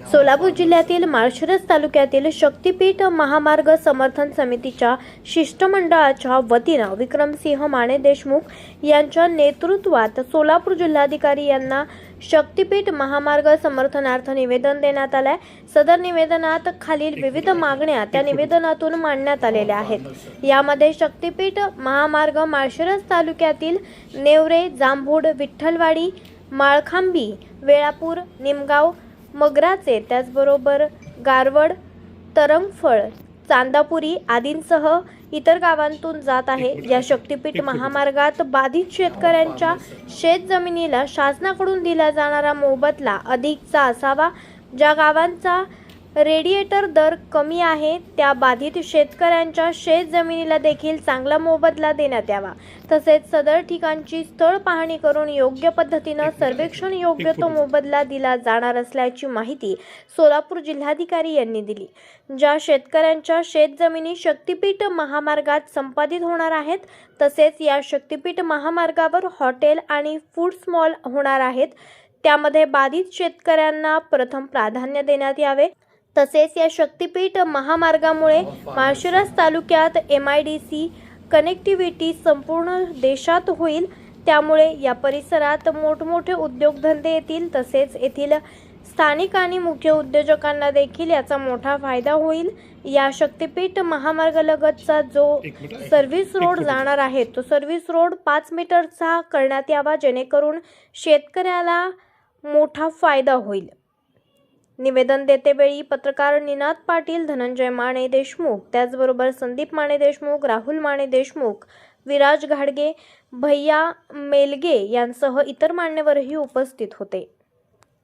सोलापूर जिल्ह्यातील माळशिरस तालुक्यातील शक्तीपीठ महामार्ग समर्थन समितीच्या शिष्टमंडळाच्या वतीनं विक्रमसिंह माने देशमुख यांच्या नेतृत्वात सोलापूर जिल्हाधिकारी यांना शक्तीपीठ महामार्ग समर्थनार्थ निवेदन देण्यात आले। सदर निवेदनात खालील विविध मागण्या त्या निवेदनातून मांडण्यात आलेल्या आहेत। यामध्ये शक्तीपीठ महामार्ग माळशिरस तालुक्यातील नेवरे, जांभूड, विठ्ठलवाडी, माळखांबी, वेळापूर, निमगाव, मगराचे, त्याचबरोबर गारवड, तरंगफळ, चांदापुरी आदींसह इतर गावांतून जात आहे। या शक्तीपीठ महामार्गात बाधित शेतकऱ्यांच्या शेत जमिनीला शासनाकडून दिला जाणारा मोबदला अधिकचा असावा। ज्या गावांचा रेडिएटर दर कमी आहे त्या बाधित शेतकऱ्यांच्या शेत जमिनीला देखील चांगला मोबदला देण्यात यावा। तसेच सदर ठिकाणची स्थळ पाहणी करून योग्य पद्धतीने सर्वेक्षण योग्य तो मोबदला दिला जाणार असल्याची माहिती सोलापूर जिल्हाधिकारी यांनी दिली। ज्या शेतकऱ्यांच्या शेत जमिनी शक्तीपीठ महामार्गात संपादित होणार आहेत, तसेच या शक्तीपीठ महामार्गावर हॉटेल आणि फूड स्टॉल होणार आहेत, त्यामध्ये बाधित शेतकऱ्यांना प्रथम प्राधान्य देण्यात यावे। तसेच या शक्तीपीठ महामार्गामुळे माळशिरस तालुक्यात MIDC कनेक्टिव्हिटी संपूर्ण देशात होईल, त्यामुळे या परिसरात मोठमोठे उद्योगधंदे येतील। तसेच येथील स्थानिक आणि मुख्य उद्योजकांना देखील याचा मोठा फायदा होईल। या शक्तीपीठ महामार्गालगतचा जो सर्व्हिस रोड जाणार आहे तो सर्व्हिस रोड 5 मीटरचा करण्यात यावा, जेणेकरून शेतकऱ्याला मोठा फायदा होईल। निवेदन देतेवेळी पत्रकार निनाद पाटील, धनंजय माने देशमुख, त्याचबरोबर संदीप माने देशमुख, राहुल माने देशमुख, विराज घाडगे, भैया मेलगे यांसह इतर मान्यवरही उपस्थित होते।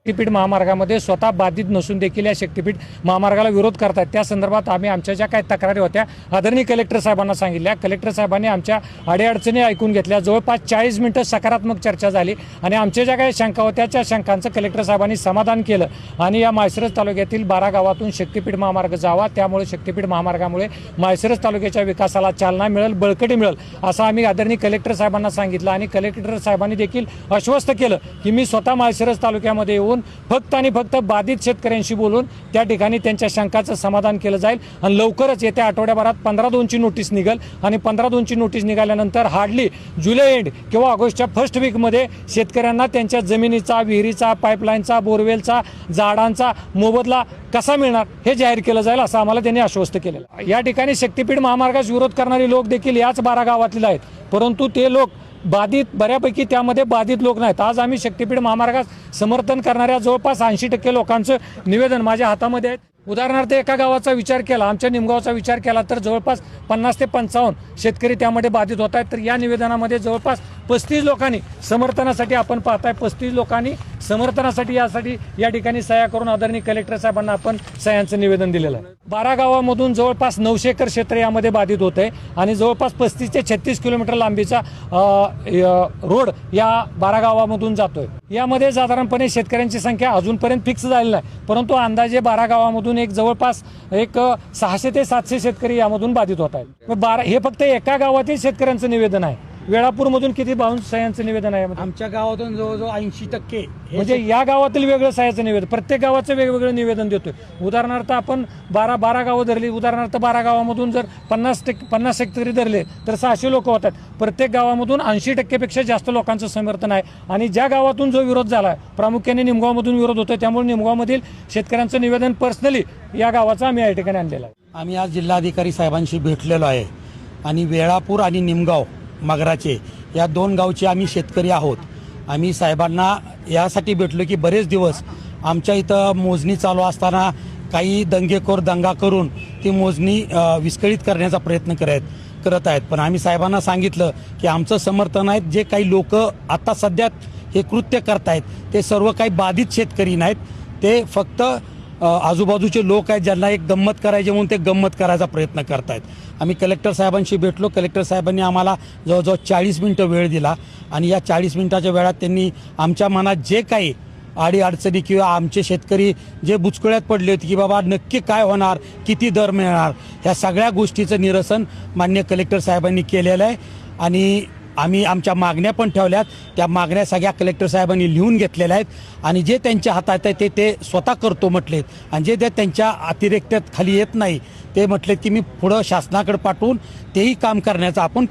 शक्तीपीठ महामार्गामध्ये स्वतः बाधित नसून देखील या शक्तीपीठ महामार्गाला विरोध करतात। त्या संदर्भात आम्ही आमच्या ज्या काही तक्रारी होत्या आदरणीय कलेक्टर साहेबांना सांगितल्या। कलेक्टर साहेबांनी आमच्या अडीअडचणी ऐकून घेतल्या। जवळपास 40 मिनिटं सकारात्मक चर्चा झाली आणि आमच्या ज्या काही शंका होत्या त्या शंकांचं कलेक्टर साहेबांनी समाधान केलं आणि या माळशिरस तालुक्यातील 12 गावातून शक्तीपीठ महामार्ग जावा, त्यामुळे शक्तीपीठ महामार्गामुळे माळशिरस तालुक्याच्या विकासाला चालना मिळेल, बळकटी मिळेल असं आम्ही आदरणीय कलेक्टर साहेबांना सांगितलं आणि कलेक्टर साहेबांनी देखील आश्वस्त केलं की मी स्वतः माळशिरस तालुक्यामध्ये येऊन फक्त आणि फक्त बाधित शेतकऱ्यांशी बोलून त्या ठिकाणी त्यांच्या शंकाचं समाधान केलं जाईल आणि लवकरच येत्या आठवड्याभरात 15/2ची नोटीस निघेल आणि 15/2ची नोटीस निघाल्यानंतर हार्डली जुलै एंड किंवा ऑगस्टच्या फर्स्ट वीकमध्ये शेतकऱ्यांना त्यांच्या जमिनीचा, विहिरीचा, पाईपलाईनचा, बोरवेलचा, झाडांचा मोबदला कसा मिळणार हे जाहीर केलं जाईल असं आम्हाला त्यांनी आश्वस्त केलेलं। या ठिकाणी शक्तीपीठ महामार्गास विरोध करणारे लोक देखील याच 12 गावातील आहेत, परंतु ते लोक बाधित बऱ्यापैकी त्यामध्ये बाधित लोक नाहीत। आज आम्ही शक्तीपीठ महामार्गास समर्थन करणाऱ्या जवळपास 80% लोकांचं निवेदन माझ्या हातामध्ये आहे। उदाहरणार्थ एका गावाचा विचार केला, आमच्या निमगावचा विचार केला तर जवळपास 50 ते 55 शेतकरी त्यामध्ये बाधित होत आहेत। तर या निवेदनामध्ये जवळपास 35 लोकांनी समर्थनासाठी, आपण पाहताय 35 लोकांनी समर्थनासाठी या ठिकाणी सह्या करून आदरणीय कलेक्टर साहेबांना आपण सह्यांचं निवेदन दिलेलं आहे। 12 गावामधून जवळपास 900 एकर क्षेत्र यामध्ये बाधित होत आहे आणि जवळपास 35 ते 36 किलोमीटर लांबीचा रोड या 12 गावामधून जातोय। यामध्ये साधारणपणे शेतकऱ्यांची संख्या अजूनपर्यंत फिक्स झालेली नाही, परंतु अंदाजे 12 गावामधून जवळपास 600 ते 700 शेतकरी यामधून बाधित होत आहेत। हे फक्त एका गावातील शेतकऱ्यांचं निवेदन आहे। वेळापूरमधून किती सह्यांचं निवेदन आहे? आमच्या गावातून जवळजवळ 80%, म्हणजे या गावातील वेगळं सह्याचं निवेदन, प्रत्येक गावाचं वेगवेगळं निवेदन देतोय। उदाहरणार्थ आपण 12 गावं धरली, उदाहरणार्थ 12 गावामधून जर 50 शेतकरी धरले तर 600 लोक होतात। प्रत्येक गावामधून 80% पेक्षा जास्त लोकांचं समर्थन आहे आणि ज्या गावातून जो विरोध झाला प्रामुख्याने निमगावमधून विरोध होतोय, त्यामुळे निमगावमधील शेतकऱ्यांचं निवेदन पर्सनली या गावाचं आम्ही या ठिकाणी आणलेलं आहे। आम्ही आज जिल्हाधिकारी साहेबांशी भेटलेलो आहे आणि वेळापूर आणि निमगाव मगराचे या 2 गावचे आम्ही शेतकरी आहोत। आम्ही साहेबांना यासाठी भेटलो की बरेच दिवस आमच्या इथं मोजणी चालू असताना काही दंगेखोर दंगा करून ती मोजणी विस्कळीत करण्याचा प्रयत्न करत आहेत, पण आम्ही साहेबांना सांगितलं की आमचं समर्थन आहे। जे काही लोक आता सध्या हे कृत्य करतायत ते सर्व काही बाधित शेतकरी नाहीत, ते फक्त आजूबाजूचे लोक आहेत ज्यांना एक गंमत करायची म्हणून ते गंमत करायचा प्रयत्न करतायत। आम्ही कलेक्टर साहेबांशी भेटलो। कलेक्टर साहेबांनी आम्हाला जवळजवळ 40 मिनिटं वेळ दिला आणि या 40 मिनिटाच्या वेळात त्यांनी आमच्या मनात जे काही अडीअडचणी किंवा आमचे शेतकरी जे बुचकुळ्यात पडले होते की बाबा नक्की काय होणार, किती दर मिळणार, ह्या सगळ्या गोष्टीचं निरसन माननीय कलेक्टर साहेबांनी केलेलं आहे आणि आम्ही आमच्या मागण्या पण ठेवल्यात. त्या मागण्या सगळ्या कलेक्टर साहेबांनी लिहून घेतलेल्या आहेत आणि जे त्यांच्या हातात आहे ते स्वतः करतो म्हटलेत आणि जे त्यांच्या अतिरिक्त खाली येत नाही ते म्हटलेत की मी पुढं शासनाकडे पाठवून तेही काम करण्याचा आपण